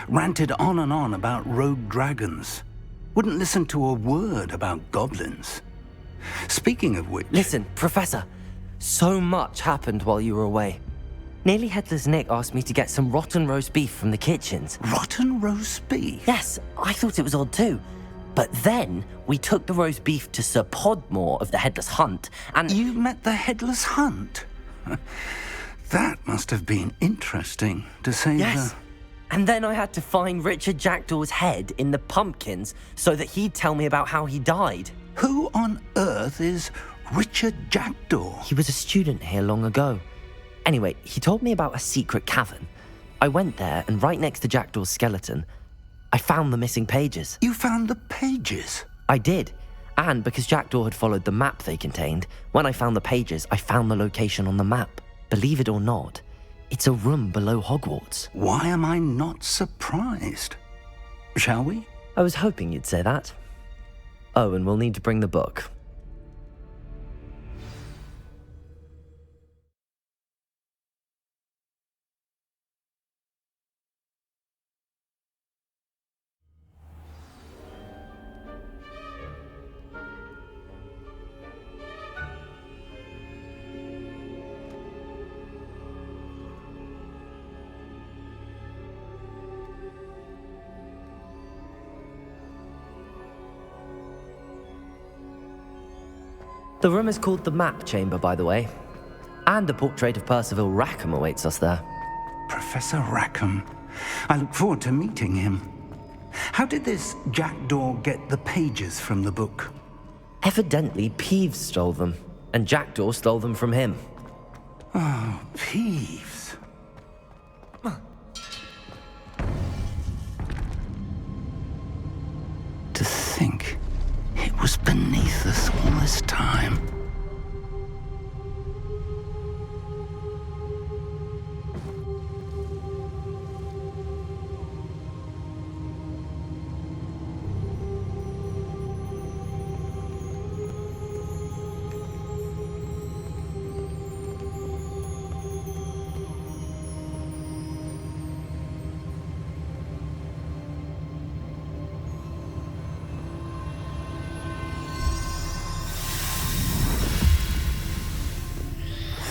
ranted on and on about rogue dragons. Wouldn't listen to a word about goblins. Speaking of which... Listen, Professor, so much happened while you were away. Nearly Headless Nick asked me to get some rotten roast beef from the kitchens. Rotten roast beef? Yes, I thought it was odd too. But then we took the roast beef to Sir Podmore of the Headless Hunt, and... You met the Headless Hunt? That must have been interesting, to say Yes. And then I had to find Richard Jackdaw's head in the pumpkins so that he'd tell me about how he died. Who on earth is Richard Jackdaw? He was a student here long ago. Anyway, he told me about a secret cavern. I went there, and right next to Jackdaw's skeleton, I found the missing pages. You found the pages? I did. And because Jackdaw had followed the map they contained, when I found the pages, I found the location on the map. Believe it or not, it's a room below Hogwarts. Why am I not surprised? Shall we? I was hoping you'd say that. Oh, and we'll need to bring the book. The room is called the Map Chamber, by the way. And a portrait of Percival Rackham awaits us there. Professor Rackham. I look forward to meeting him. How did this Jackdaw get the pages from the book? Evidently, Peeves stole them, and Jackdaw stole them from him. Oh, Peeves. To think it was beneath us all this time.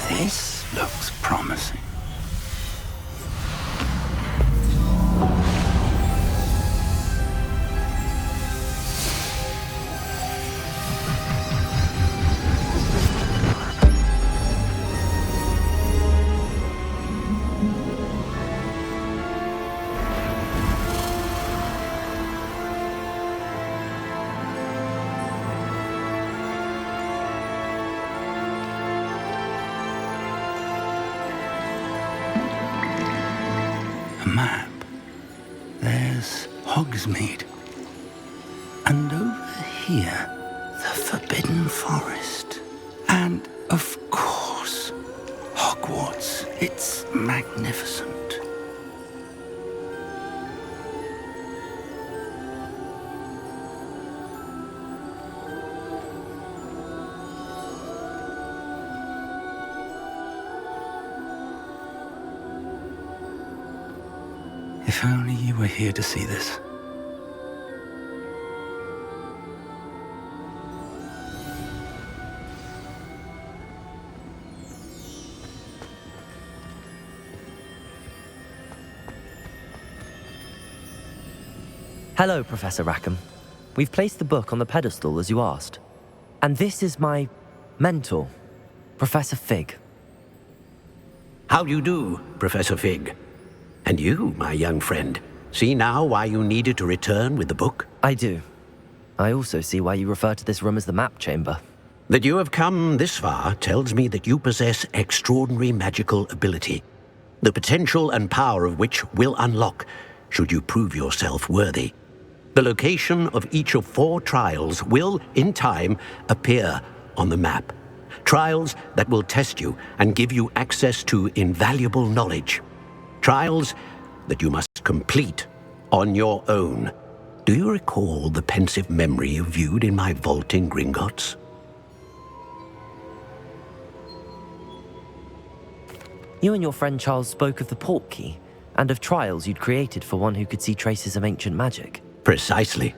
This looks promising. Map. There's Hogsmeade. And over here, the Forbidden Forest. And, of course, Hogwarts. It's magnificent. If only you were here to see this. Hello, Professor Rackham. We've placed the book on the pedestal as you asked. And this is my mentor, Professor Fig. How do you do, Professor Fig? And you, my young friend, see now why you needed to return with the book? I do. I also see why you refer to this room as the Map Chamber. That you have come this far tells me that you possess extraordinary magical ability, the potential and power of which will unlock should you prove yourself worthy. The location of each of 4 trials will, in time, appear on the map. Trials that will test you and give you access to invaluable knowledge. Trials that you must complete on your own. Do you recall the pensive memory you viewed in my vault in Gringotts? You and your friend Charles spoke of the portkey and of trials you'd created for one who could see traces of ancient magic. Precisely.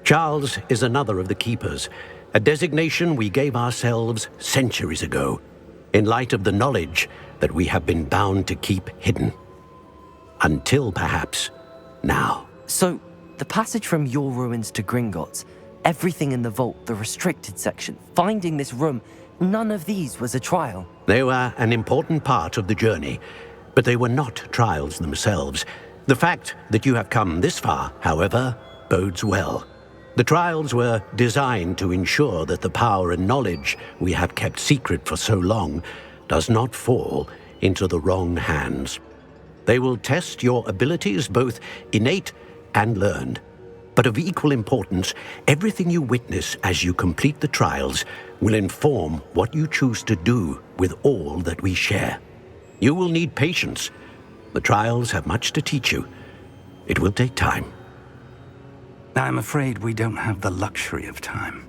Charles is another of the keepers, a designation we gave ourselves centuries ago, in light of the knowledge that we have been bound to keep hidden. Until perhaps now. So, the passage from your ruins to Gringotts, everything in the vault, the restricted section, finding this room, none of these was a trial. They were an important part of the journey, but they were not trials themselves. The fact that you have come this far, however, bodes well. The trials were designed to ensure that the power and knowledge we have kept secret for so long does not fall into the wrong hands. They will test your abilities, both innate and learned. But of equal importance, everything you witness as you complete the trials will inform what you choose to do with all that we share. You will need patience. The trials have much to teach you. It will take time. I'm afraid we don't have the luxury of time.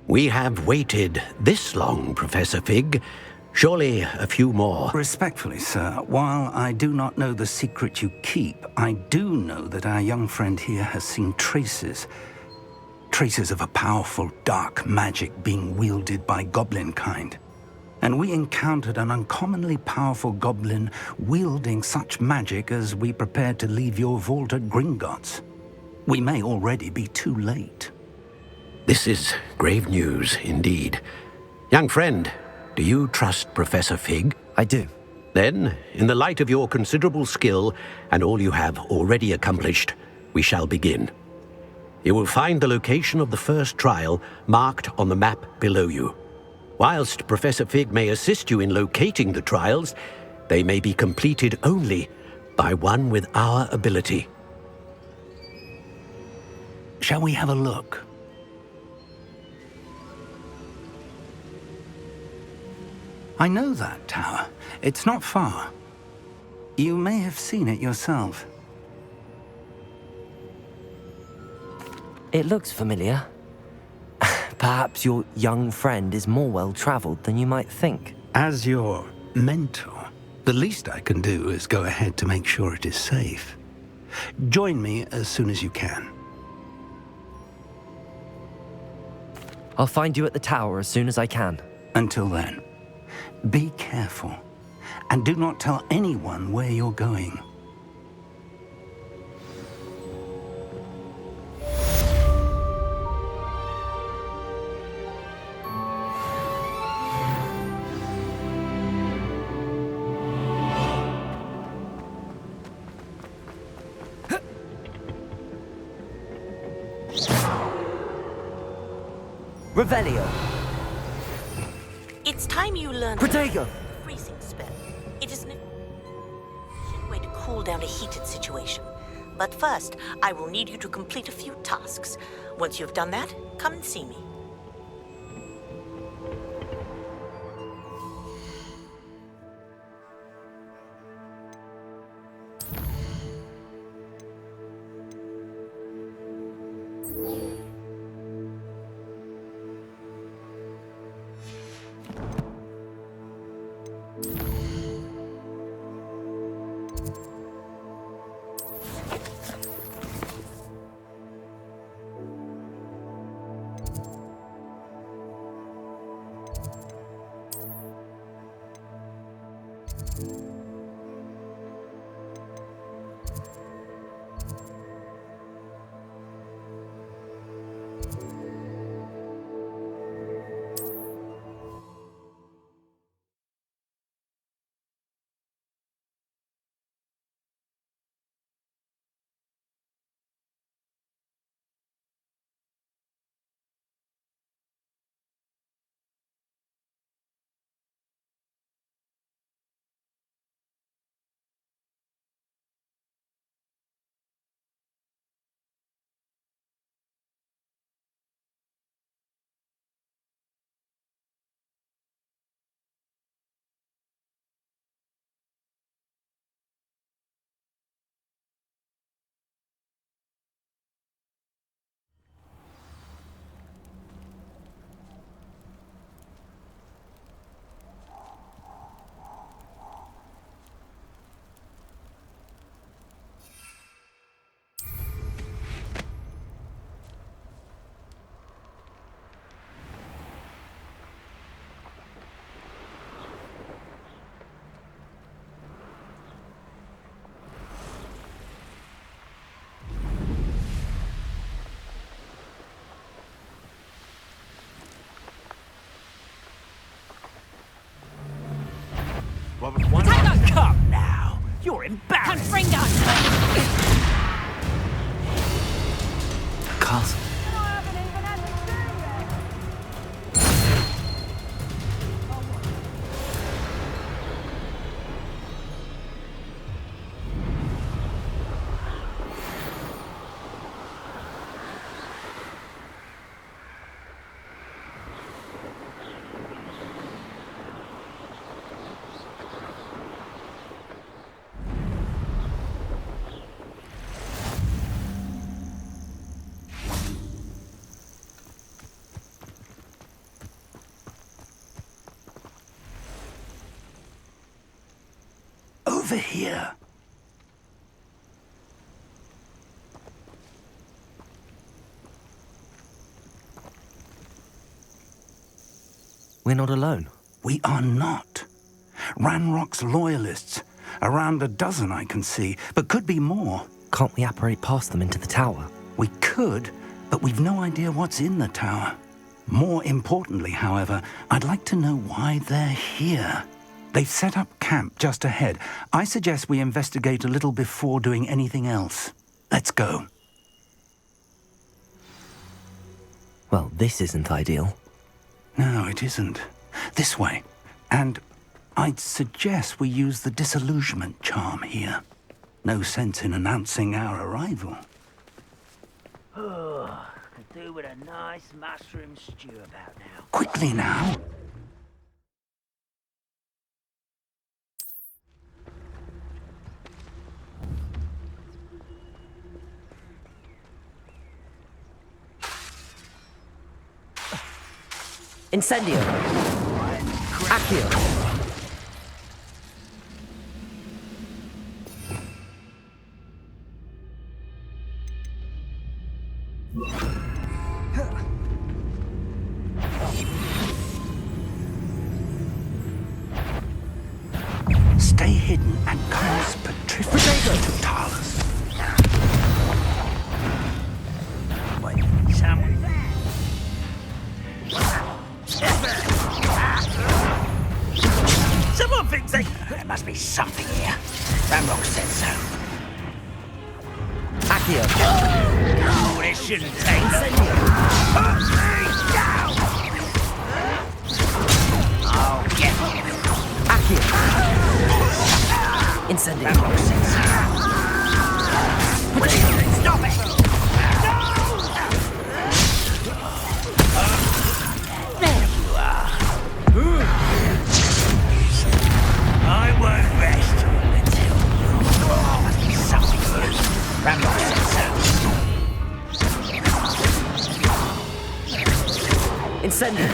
We have waited this long, Professor Fig. Surely a few more. Respectfully, sir, while I do not know the secret you keep, I do know that our young friend here has seen traces of a powerful dark magic being wielded by goblin kind. And we encountered an uncommonly powerful goblin wielding such magic as we prepared to leave your vault at Gringotts. We may already be too late. This is grave news indeed. Young friend, do you trust Professor Fig? I do. Then, in the light of your considerable skill and all you have already accomplished, we shall begin. You will find the location of the first trial marked on the map below you. Whilst Professor Fig may assist you in locating the trials, they may be completed only by one with our ability. Shall we have a look? I know that tower. It's not far. You may have seen it yourself. It looks familiar. Perhaps your young friend is more well-traveled than you might think. As your mentor, the least I can do is go ahead to make sure it is safe. Join me as soon as you can. I'll find you at the tower as soon as I can. Until then, be careful, and do not tell anyone where you're going. Revelio! It's time you learn Protego! the freezing spell. It is an efficient way to cool down a heated situation. But first, I will need you to complete a few tasks. Once you've done that, come and see me. Potato! Come now. You're embarrassed. Confringo! Castle. Over here. We're not alone. We are not. Ranrock's loyalists. Around a dozen I can see, but could be more. Can't we apparate past them into the tower? We could, but we've no idea what's in the tower. More importantly, however, I'd like to know why they're here. They've set up camp just ahead. I suggest we investigate a little before doing anything else. Let's go. Well, this isn't ideal. No, it isn't. This way. And I'd suggest we use the disillusionment charm here. No sense in announcing our arrival. Oh, could do with a nice mushroom stew about now. Quickly now. Incendio! Accio! Stay hidden and cast Petrification Totalis. Someone thinks there must be something here. Ramrock said so. Accio! Oh, this shouldn't take Incendio! Put me down! I'll get you. Accio! Incendio! Ramrock said so. Stop it! There you are. I won't rest until you. Must be something here. Ramrock said so. Incendio!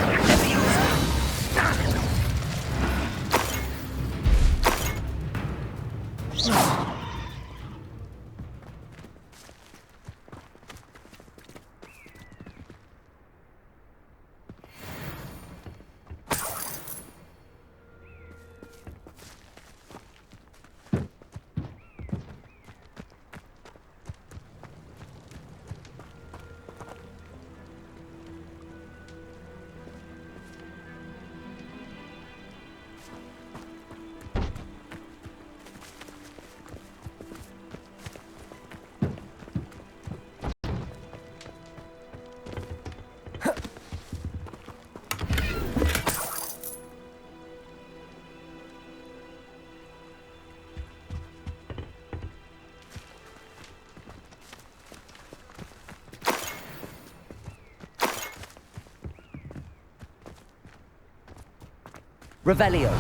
Revelio!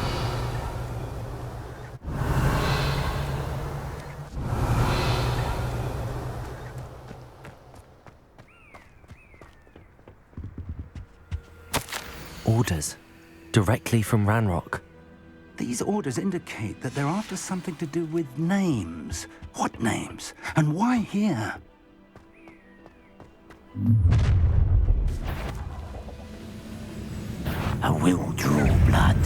Orders. Directly from Ranrock. These orders indicate that they're after something to do with names. What names? And why here? I will draw blood.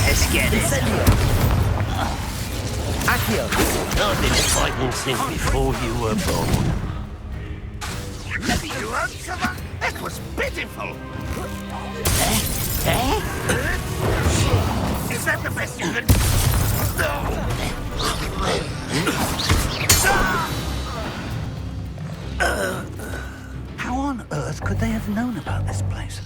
Let's get it. Accio! I've been fighting since before you were born. Let me do it! was pitiful. Is that the best you can... How on earth could they have known about this place?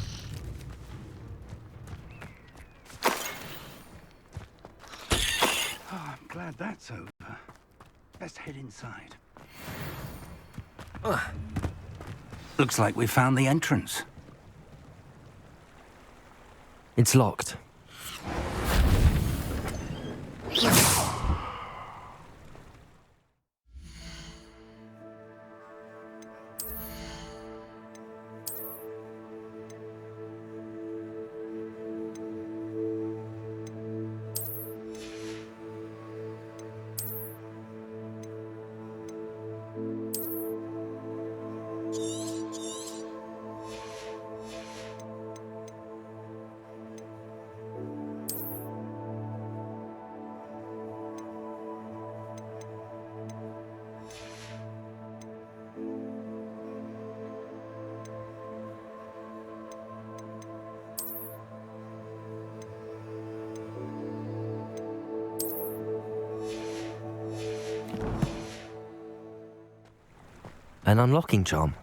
Oh, I'm glad that's over. Best head inside. Looks like we found the entrance. It's locked. An unlocking charm.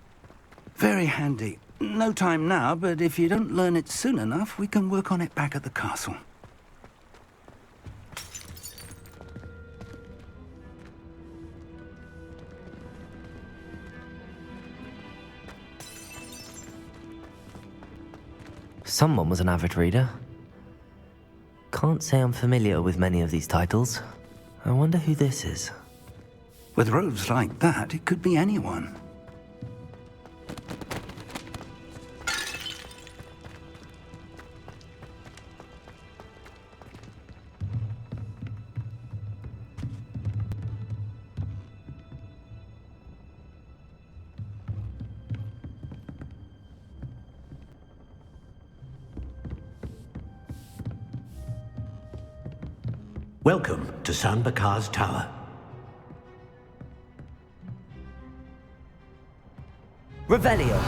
Very handy. No time now, but if you don't learn it soon enough, we can work on it back at the castle. Someone was an avid reader. Can't say I'm familiar with many of these titles. I wonder who this is. With robes like that, it could be anyone. Welcome to Sanbakar's Tower. Revelio.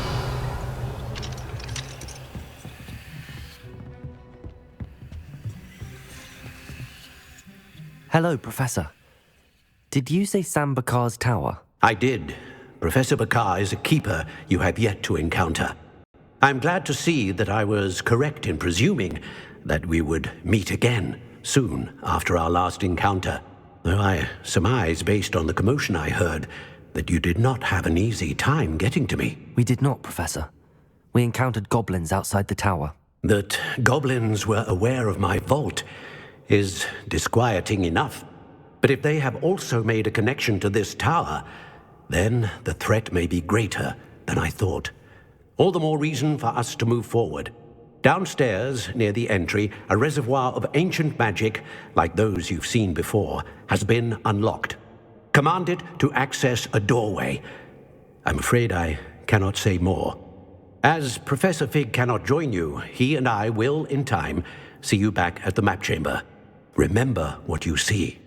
Hello, Professor. Did you say Sambakar's Tower? I did. Professor Bakar is a keeper you have yet to encounter. I'm glad to see that I was correct in presuming that we would meet again soon after our last encounter, though I surmise, based on the commotion I heard, that you did not have an easy time getting to me. We did not, Professor. We encountered goblins outside the tower. That goblins were aware of my vault is disquieting enough. But if they have also made a connection to this tower, then the threat may be greater than I thought. All the more reason for us to move forward. Downstairs, near the entry, a reservoir of ancient magic, like those you've seen before, has been unlocked. Command it to access a doorway. I'm afraid I cannot say more. As Professor Fig cannot join you, he and I will, in time, see you back at the map chamber. Remember what you see.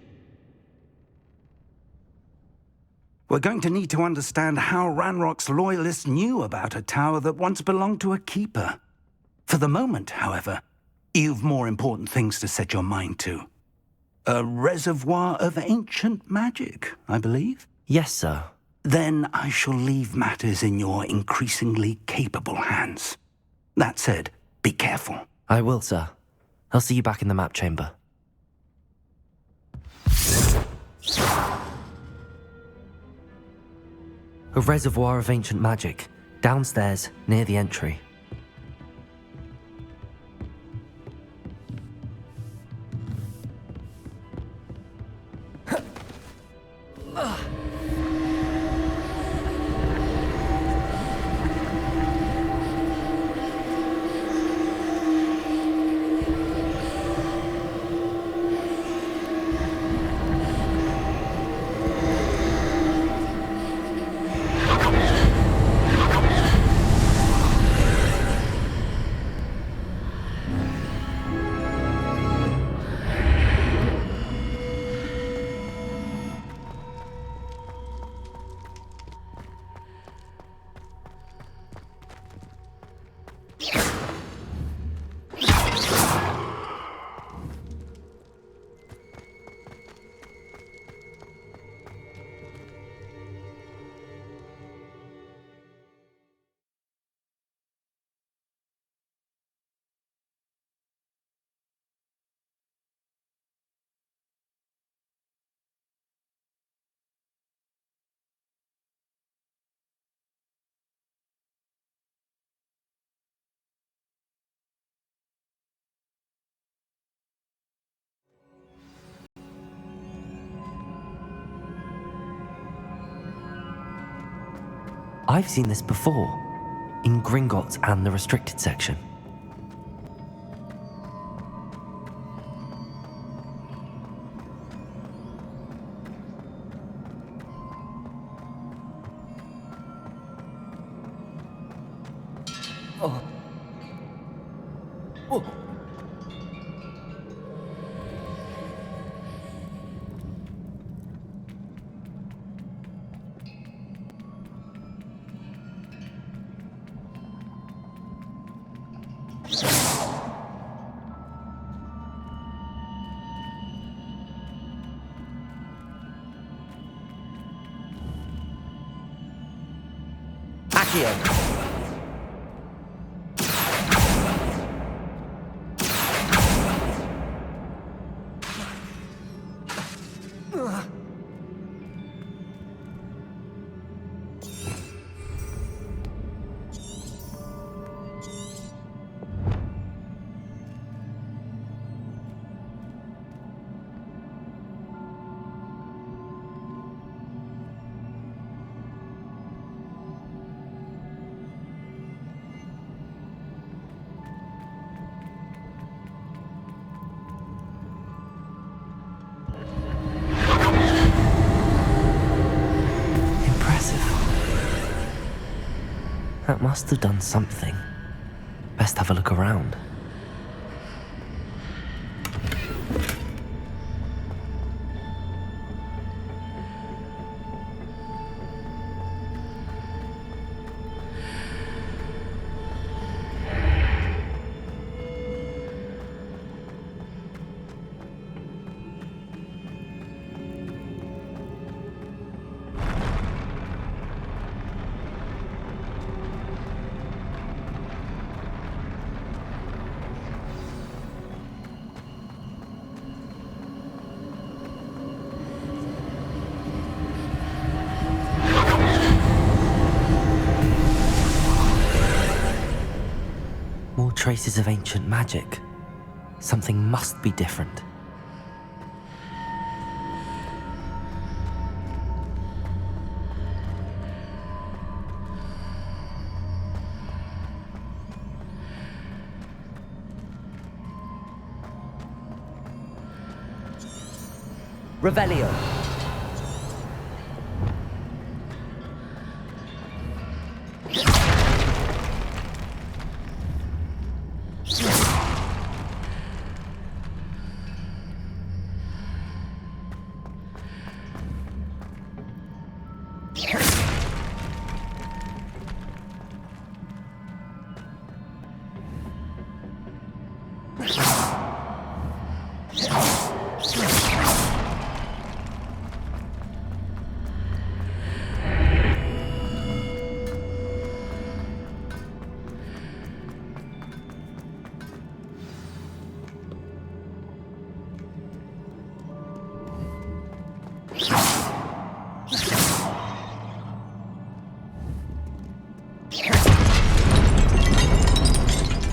We're going to need to understand how Ranrock's loyalists knew about a tower that once belonged to a keeper. For the moment, however, you've more important things to set your mind to. A reservoir of ancient magic, I believe? Yes, sir. Then I shall leave matters in your increasingly capable hands. That said, be careful. I will, sir. I'll see you back in the map chamber. A reservoir of ancient magic, downstairs, near the entry. I've seen this before, in Gringotts and the restricted section. Oh. Oh. Accio. That must have done something. Best have a look around. More traces of ancient magic. Something must be different. Revelio.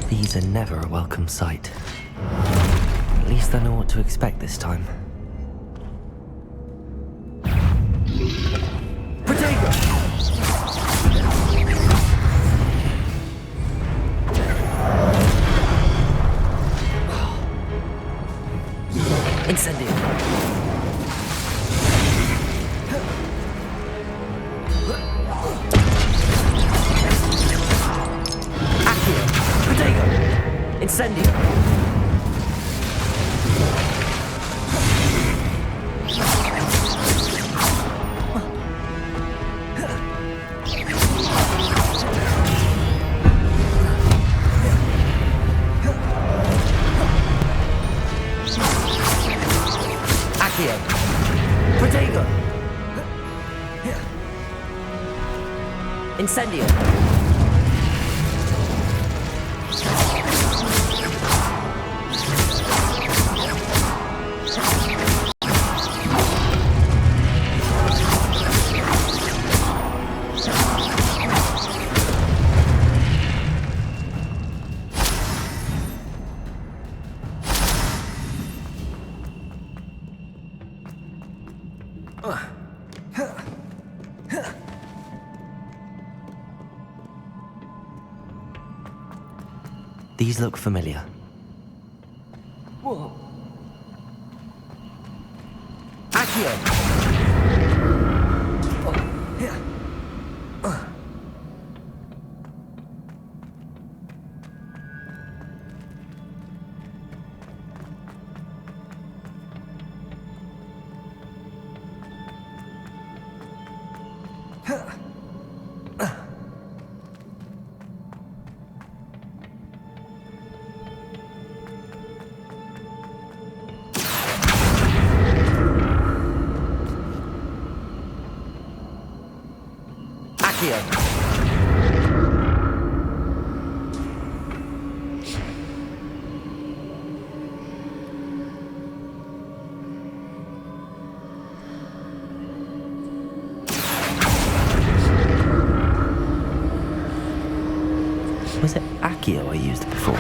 These are never a welcome sight. At least I know what to expect this time. Protego! Incendio! Incendio! Accio! Protego! Incendio! These look familiar. Accio! Was it Accio I used before?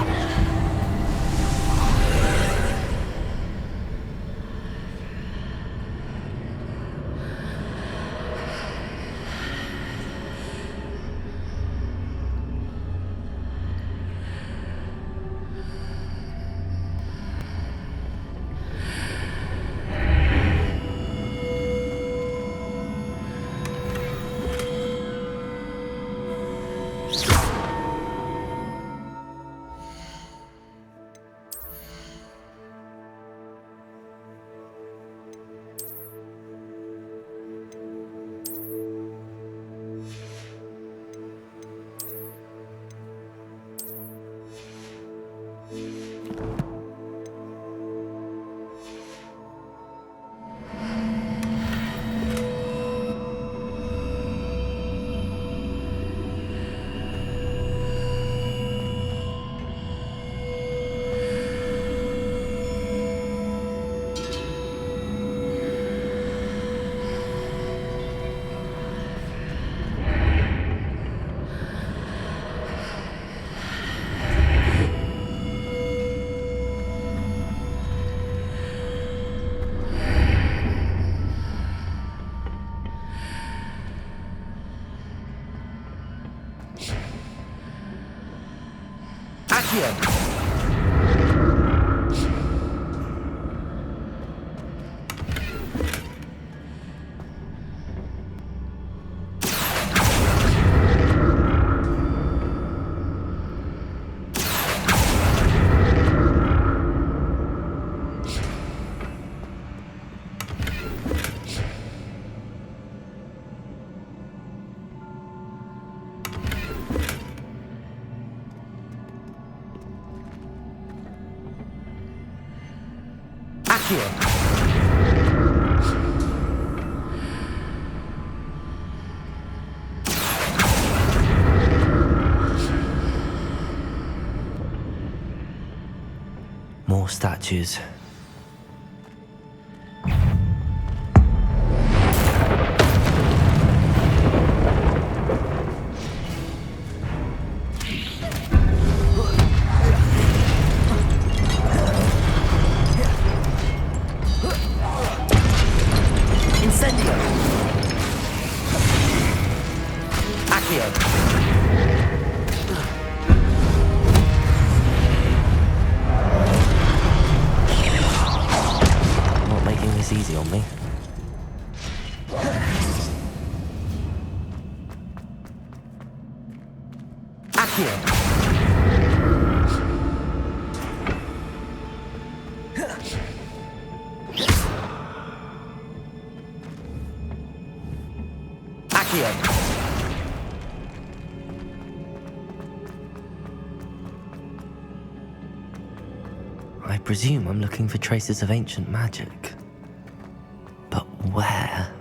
Accio! More statues. Easy on me. Accio! Accio! I presume I'm looking for traces of ancient magic. But where?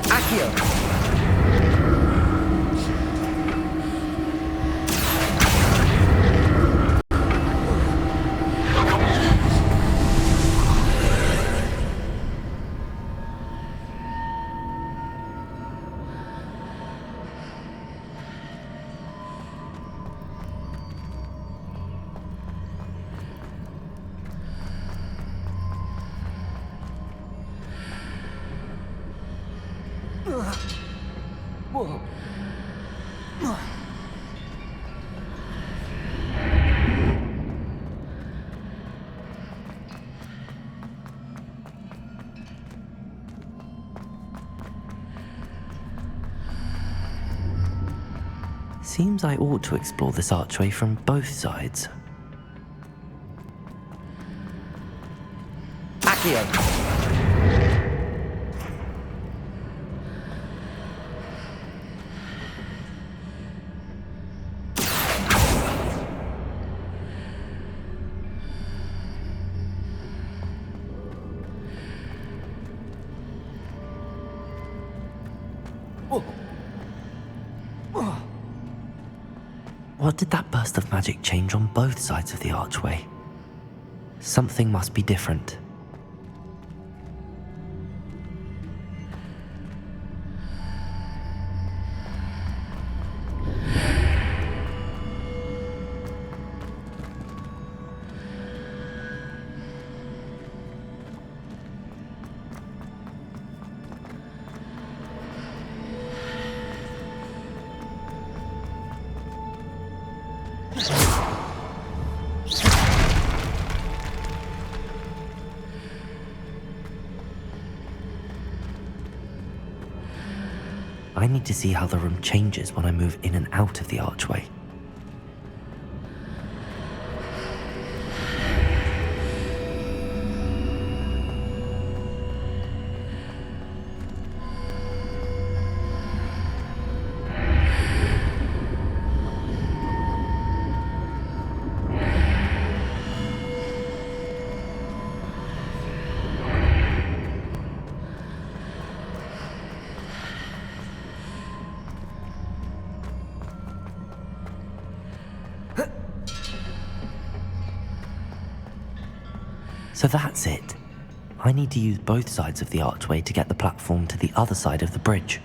Accio! Seems I ought to explore this archway from both sides. Accio! What did that burst of magic change on both sides of the archway? Something must be different. I need to see how the room changes when I move in and out of the archway. So that's it. I need to use both sides of the archway to get the platform to the other side of the bridge.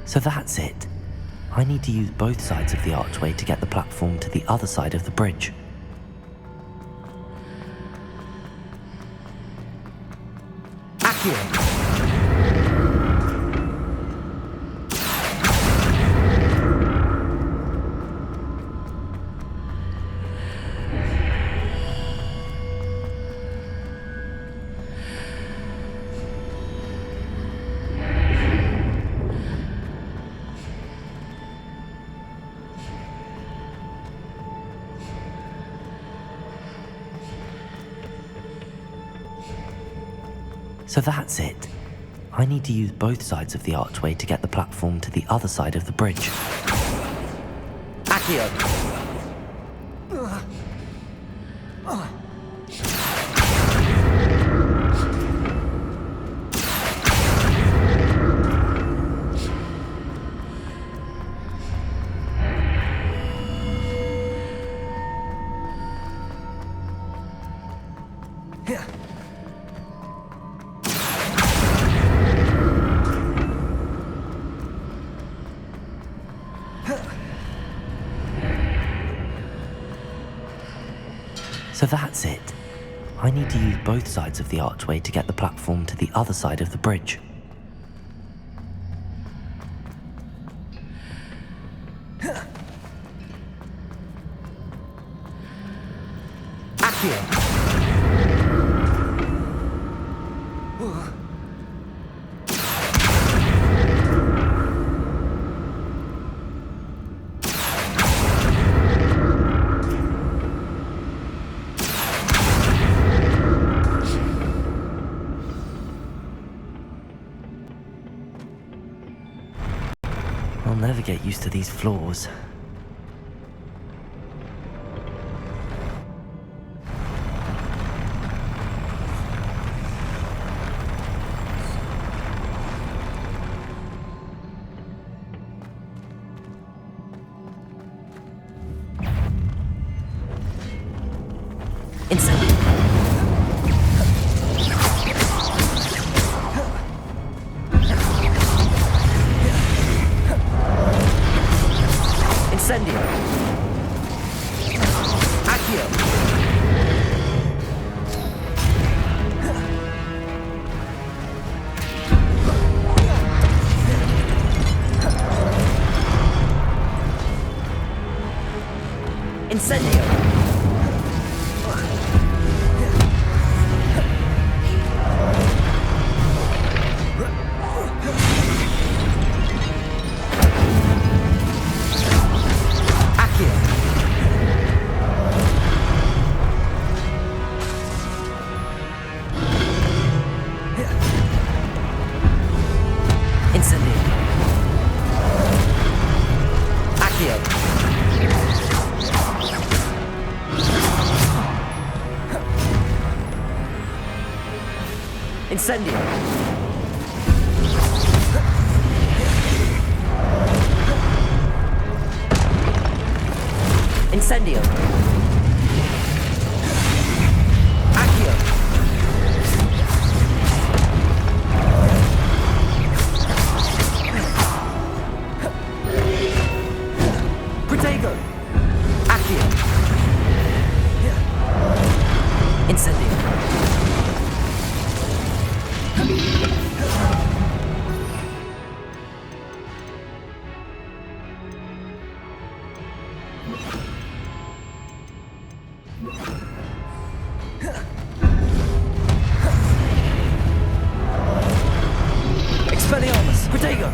So that's it. I need to use both sides of the archway to get the platform to the other side of the bridge. Accio! So that's it. I need to use both sides of the archway to get the platform to the other side of the bridge. Accio! So that's it. I need to use both sides of the archway to get the platform to the other side of the bridge. Accio! I'll never get used to these floors. Incendio! Accio! Incendio! Accio! Incendio! Incendio! Accio! Protego! Accio! Incendio! Expelliarmus! Protego!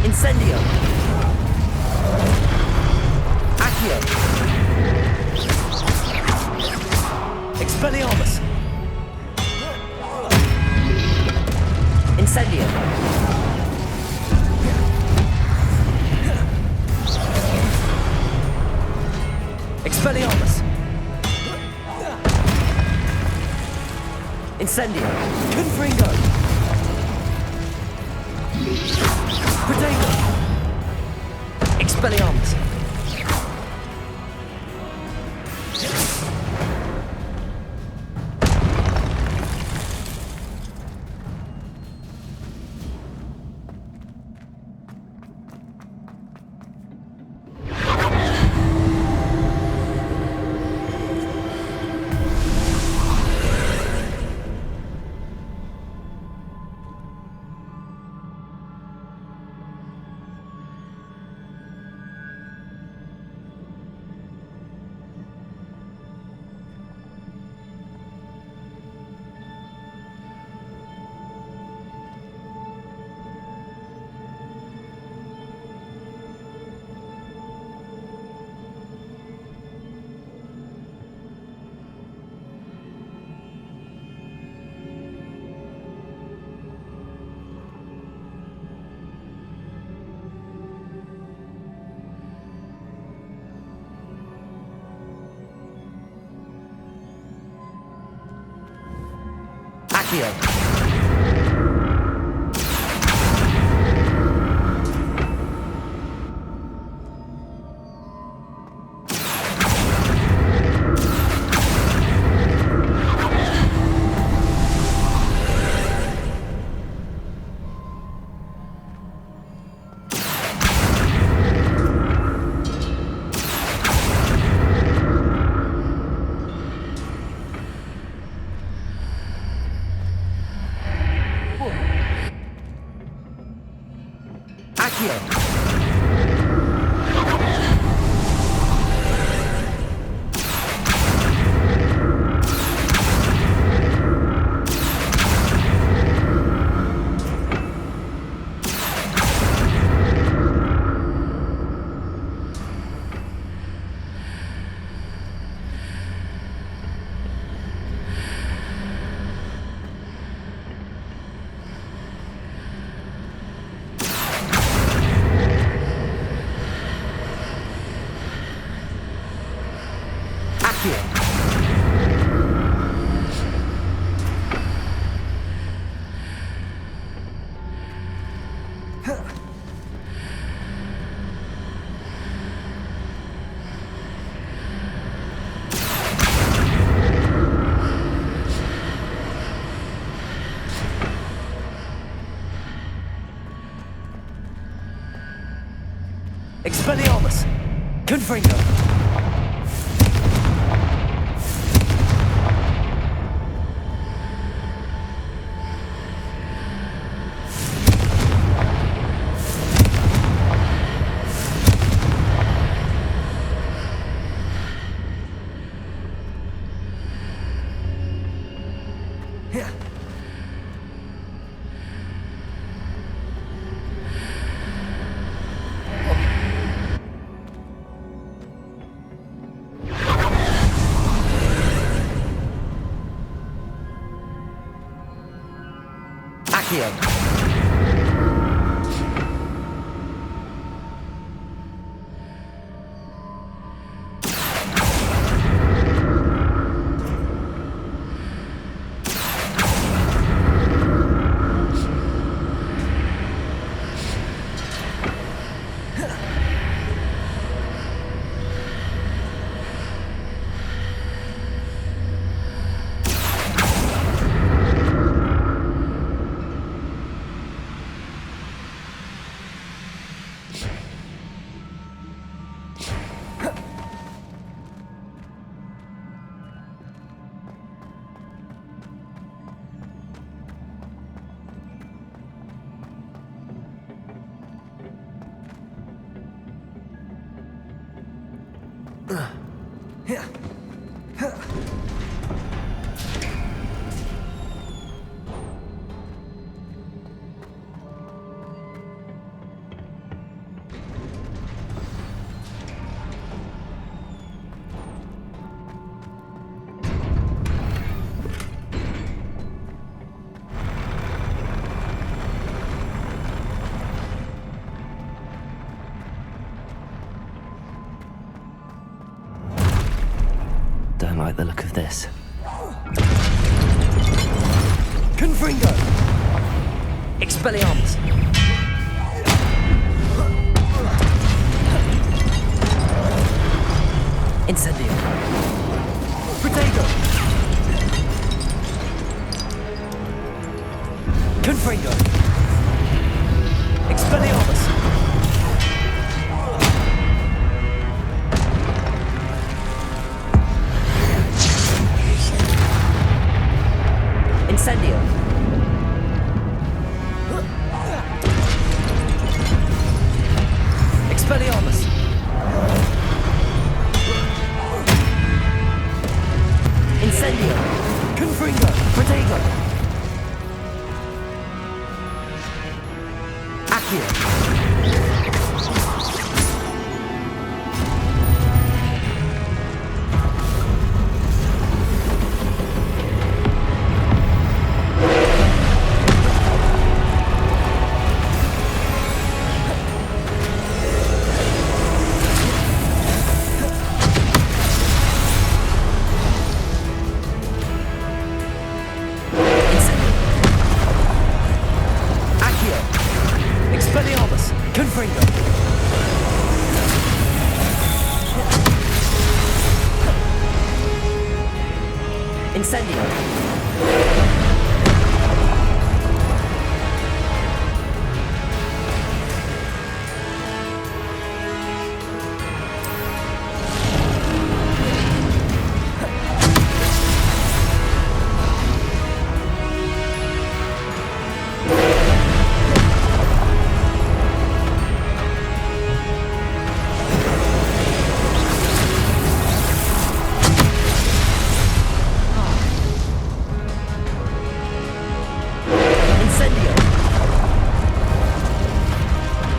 Incendio! Accio! Expelliarmus! Incendio! Expelliarmus! Incendio! Confringo! Protego! Expelliarmus! Accio! Accio! Expelliarmus! Confringo! Accio. Don't like the look of this. Confringo! Expelliarmus! Incendio! Protego! Confringo! Expelliarmus! Incendio! Expelliarmus! Incendio! Confringo! Protego! Accio! Expelliarmus! Confringo! Incendio! Incendio!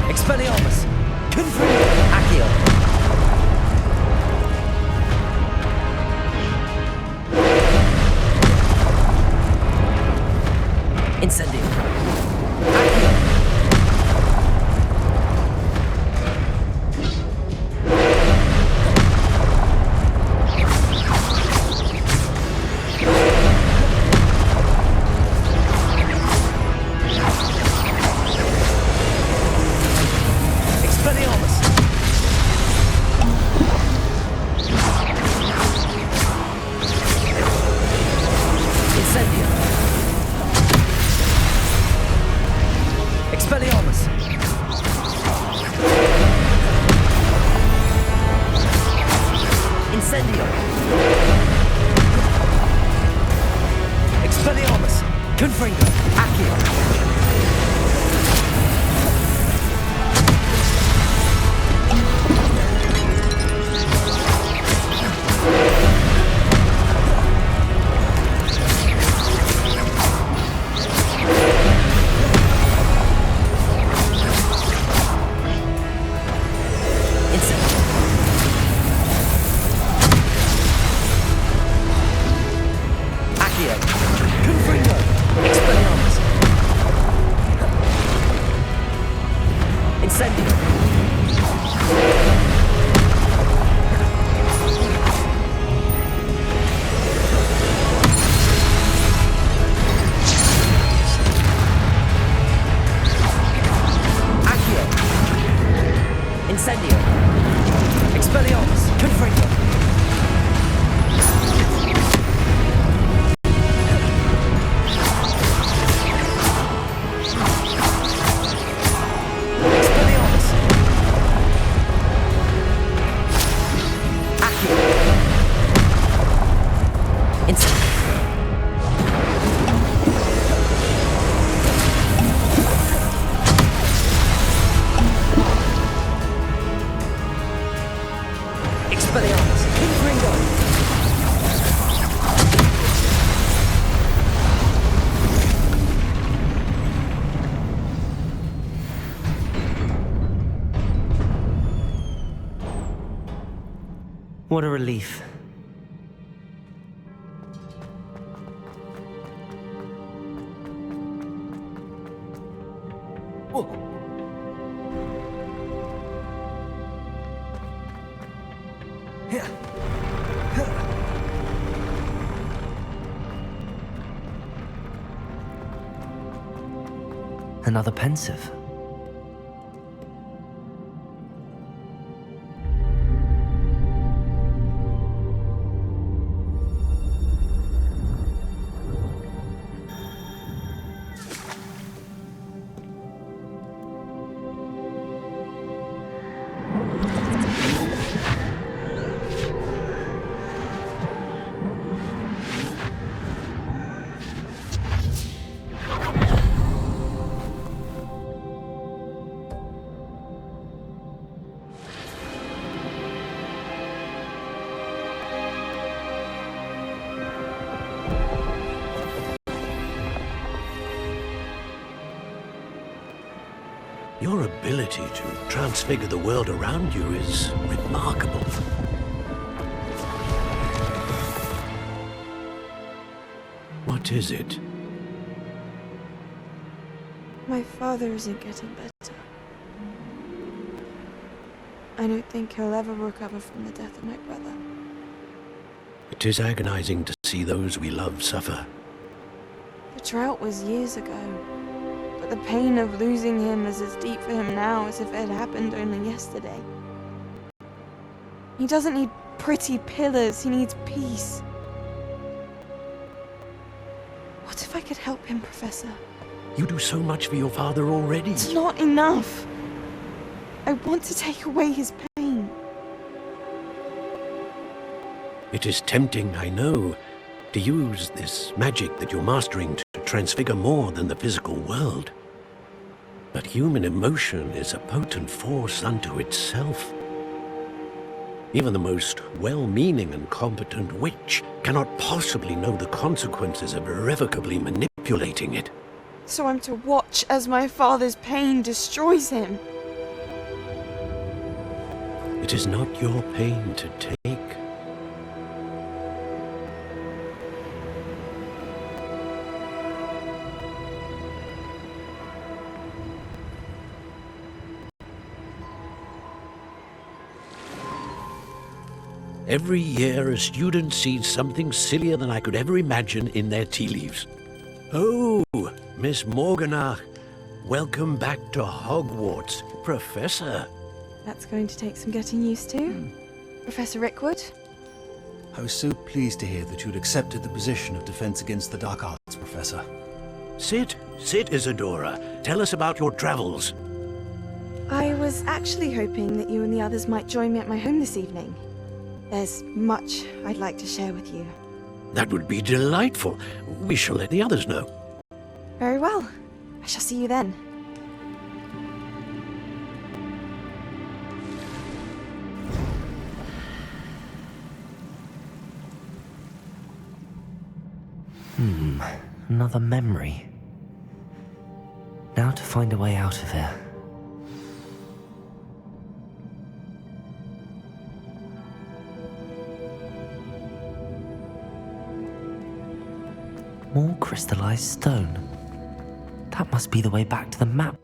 Expelliarmus! Confringo! Accio! Incendio! Accio! Expelliarmus! Incendio! Expelliarmus! Incendio! Expelliarmus! Confringo! Accio! Confringo! Expelliarmus! What a relief. Another pensive. Your ability to transfigure the world around you is remarkable. What is it? My father isn't getting better. I don't think he'll ever recover from the death of my brother. It is agonizing to see those we love suffer. The drought was years ago, but the pain of losing him is as deep for him now as if it had happened only yesterday. He doesn't need pretty pillars, he needs peace. What if I could help him, Professor? You do so much for your father already. It's not enough. I want to take away his pain. It is tempting, I know, to use this magic that you're mastering to transfigure more than the physical world. But human emotion is a potent force unto itself. Even the most well-meaning and competent witch cannot possibly know the consequences of irrevocably manipulating it. So I'm to watch as my father's pain destroys him. It is not your pain to take. Every year, a student sees something sillier than I could ever imagine in their tea leaves. Oh, Miss Morganach, welcome back to Hogwarts, Professor. That's going to take some getting used to. Professor Rickwood? I was so pleased to hear that you'd accepted the position of Defense Against the Dark Arts, Professor. Sit, Isadora. Tell us about your travels. I was actually hoping that you and the others might join me at my home this evening. There's much I'd like to share with you. That would be delightful. We shall let the others know. Very well. I shall see you then. Another memory. Now to find a way out of here. More crystallized stone. That must be the way back to the map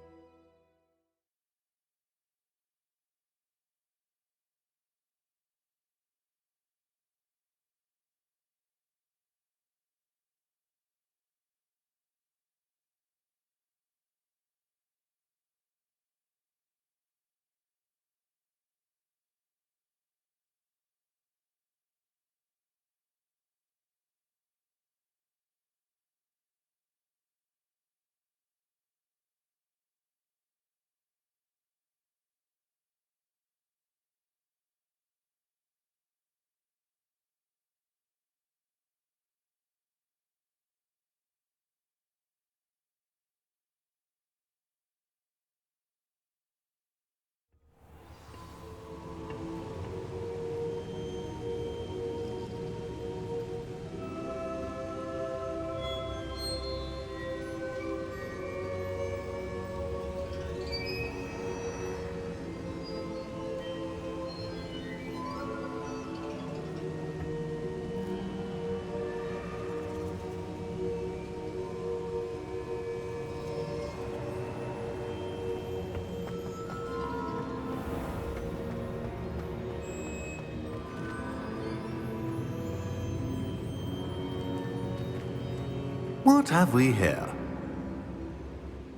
What have we here?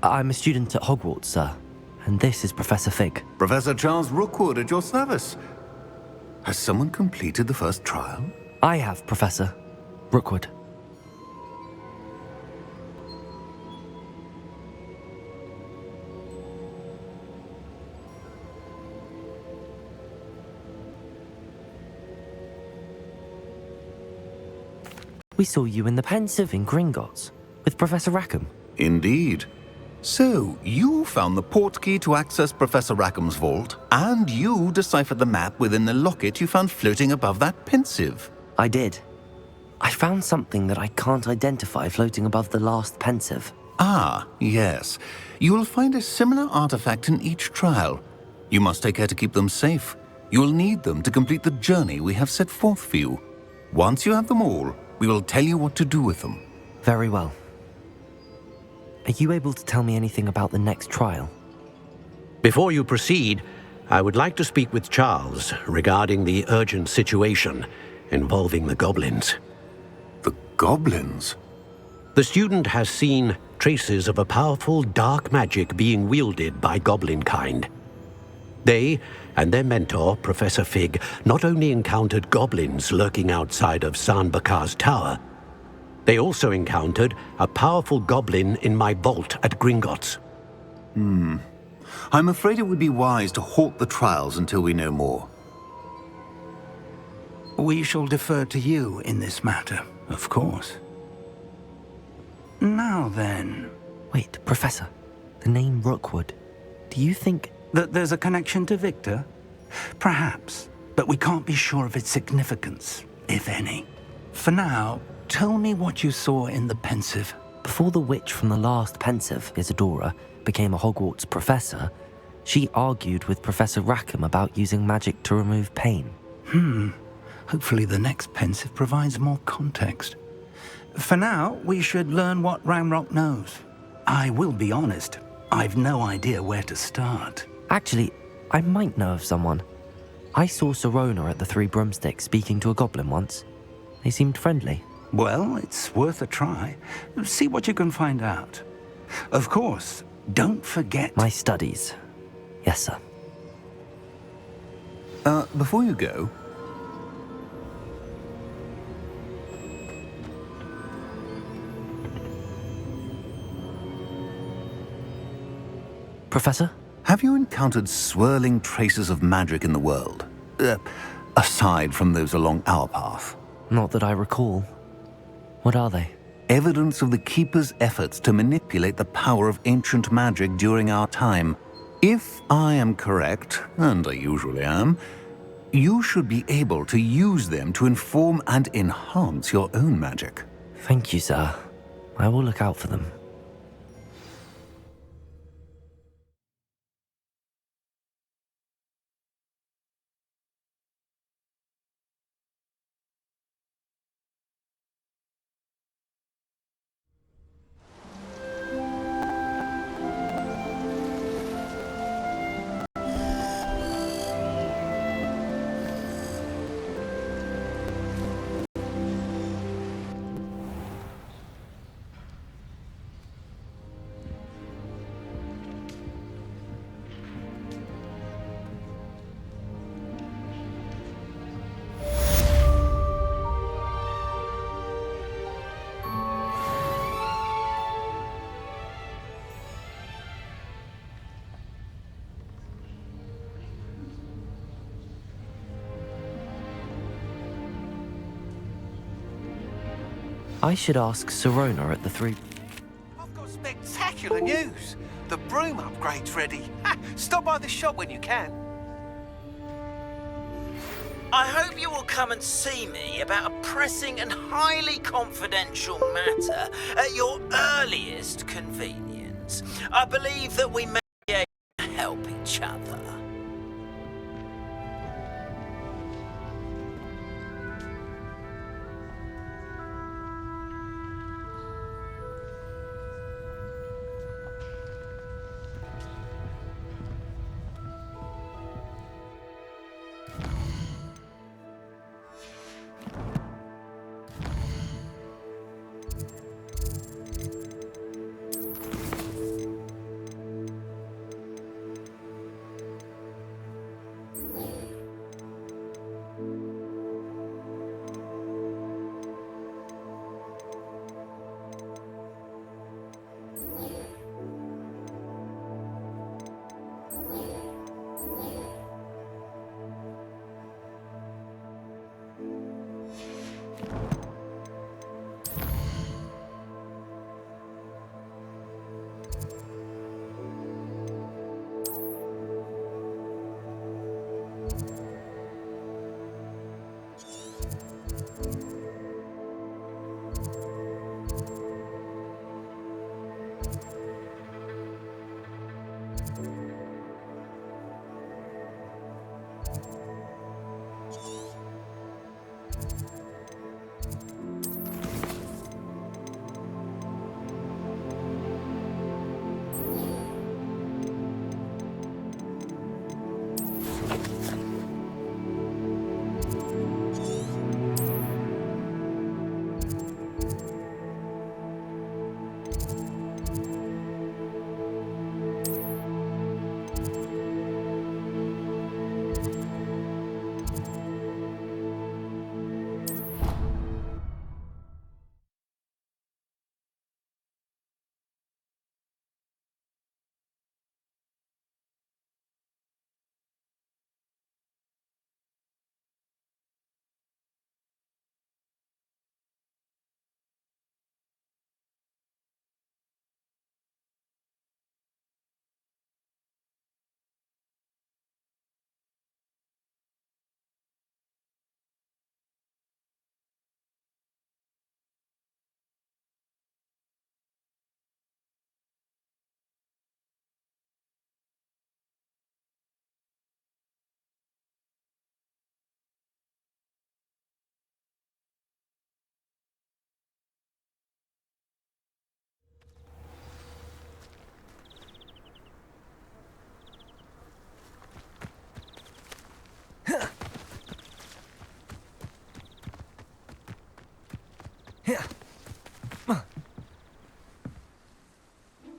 I'm a student at Hogwarts, sir. And this is Professor Fig. Professor Charles Rookwood at your service. Has someone completed the first trial? I have, Professor Rookwood. We saw you in the Pensive in Gringotts with Professor Rackham. Indeed. So, you found the portkey to access Professor Rackham's vault, and you deciphered the map within the locket you found floating above that Pensive. I did. I found something that I can't identify floating above the last Pensive. Ah, yes. You will find a similar artifact in each trial. You must take care to keep them safe. You will need them to complete the journey we have set forth for you. Once you have them all, we will tell you what to do with them. Very well. Are you able to tell me anything about the next trial? Before you proceed, I would like to speak with Charles regarding the urgent situation involving the goblins. The goblins? The student has seen traces of a powerful dark magic being wielded by goblin kind. They and their mentor, Professor Fig, not only encountered goblins lurking outside of San Bakar's tower, they also encountered a powerful goblin in my vault at Gringotts. I'm afraid it would be wise to halt the trials until we know more. We shall defer to you in this matter, of course. Now then... Wait, Professor. The name Rookwood. Do you think... that there's a connection to Victor? Perhaps, but we can't be sure of its significance, if any. For now, tell me what you saw in the Pensive. Before the witch from the last Pensive, Isadora, became a Hogwarts professor, she argued with Professor Rackham about using magic to remove pain. Hopefully the next Pensive provides more context. For now, we should learn what Ranrock knows. I will be honest, I've no idea where to start. Actually, I might know of someone. I saw Sirona at the Three Broomsticks speaking to a goblin once. They seemed friendly. Well, it's worth a try. See what you can find out. Of course, don't forget... My studies. Yes, sir. Before you go... Professor? Have you encountered swirling traces of magic in the world? Aside from those along our path? Not that I recall. What are they? Evidence of the Keeper's efforts to manipulate the power of ancient magic during our time. If I am correct, and I usually am, you should be able to use them to inform and enhance your own magic. Thank you, sir. I will look out for them. I should ask Sirona at the Three... I've got spectacular news. The broom upgrade's ready. Stop by the shop when you can. I hope you will come and see me about a pressing and highly confidential matter at your earliest convenience. I believe that we may be able to help each other.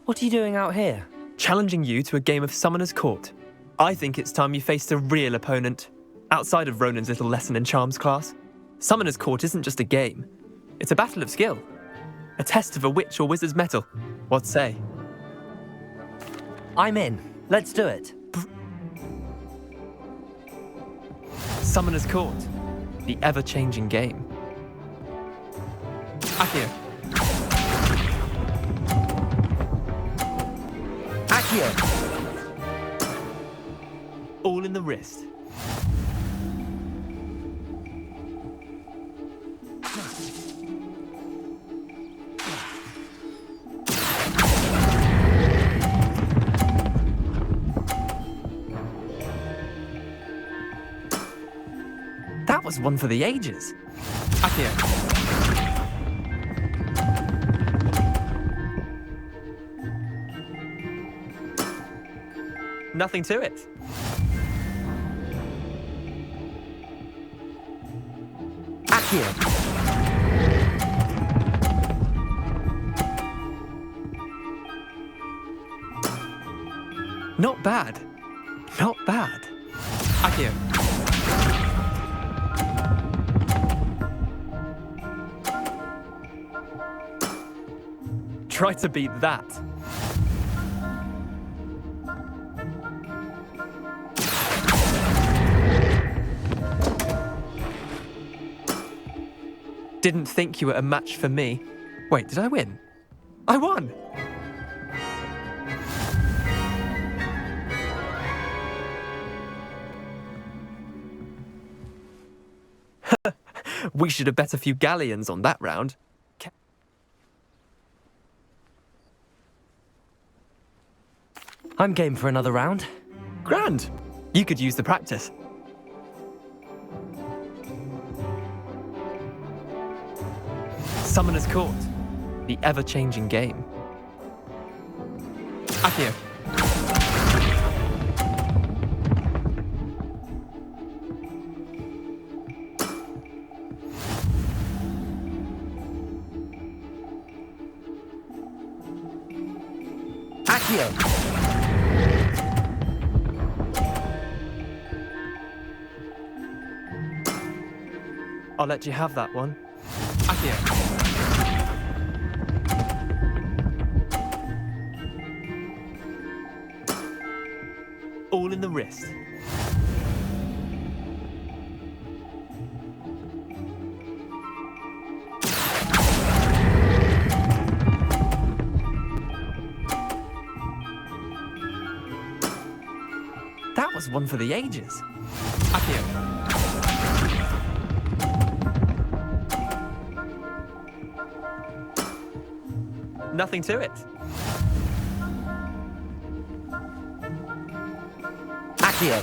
What are you doing out here? Challenging you to a game of Summoner's Court. I think it's time you faced a real opponent, outside of Ronan's little lesson in charms class. Summoner's Court isn't just a game. It's a battle of skill. A test of a witch or wizard's mettle. What say? I'm in. Let's do it. Summoner's Court. The ever-changing game. Accio. Accio! All in the wrist. That was one for the ages. Accio. Nothing to it. Accio! Not bad. Not bad. Accio. Try to beat that. Didn't think you were a match for me. Wait, did I win? I won! We should have bet a few galleons on that round. I'm game for another round. Grand! You could use the practice. Summoner's Court. The ever-changing game. Accio. Accio! I'll let you have that one. Accio. All in the wrist. That was one for the ages. Accio. Nothing to it. Accio!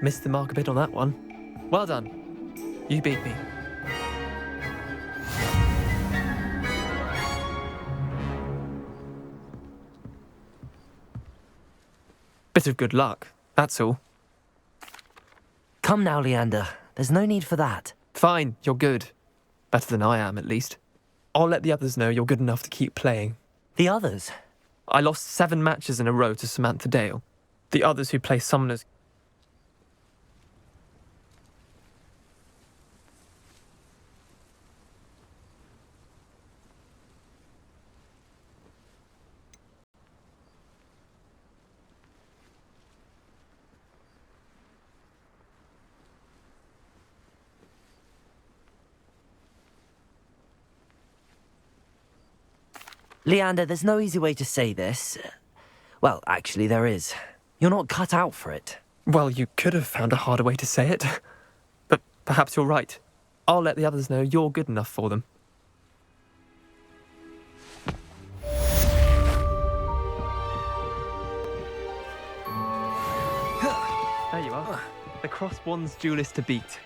Missed the mark a bit on that one. Well done. You beat me. Bit of good luck, that's all. Come now, Leander. There's no need for that. Fine, you're good. Better than I am, at least. I'll let the others know you're good enough to keep playing. The others? I lost 7 matches in a row to Samantha Dale. The others who play Summoners... Leander, there's no easy way to say this. Well, actually, there is. You're not cut out for it. Well, you could have found a harder way to say it. But perhaps you're right. I'll let the others know you're good enough for them. There you are. The Crosswands duelist to beat.